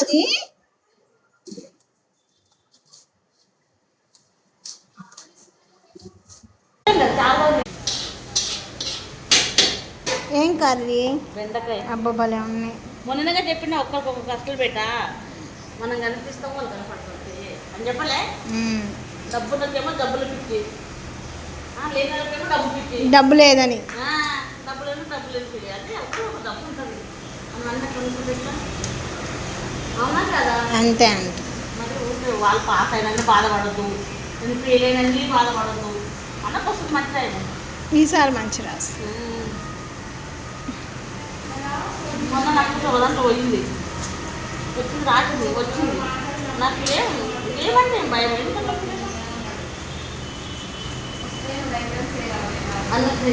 అది ఏం కర్రీ? బెండకాయ. అబ్బా భలే ఉన్నాయి. మొన్నగా చెప్పిన ఒక్కరికి కష్టలు పెట్టా మనం కనిపిస్తాం వాళ్ళు కనపడుతుంది అని చెప్పలే. డబ్బులకేమో డబ్బులు పిచ్చి, లేదకేమో డబ్బు పిచ్చి. డబ్బు లేదని డబ్బులేమో డబ్బులు పిచ్చి. అంటే అప్పుడు ఒక డబ్బు ఉంటుంది మనం అన్న కొనుక్కుంటా. అవునా కదా? అంతే అంట. మరి ఊరికి వాళ్ళు పాస్ అయినందుకు బాధపడద్దు, నేను ఫెయిల్ అయినందుకు బాధపడద్దు. అన్నకు వస్తుంది మంచిగా. ఈసారి మంచి రాసు. మొన్న నాకు ఒకదాంట్లో పోయింది, వచ్చింది రాసింది వచ్చింది. నాకు ఏమంటే భయం ఎందుకంటే అన్నట్టు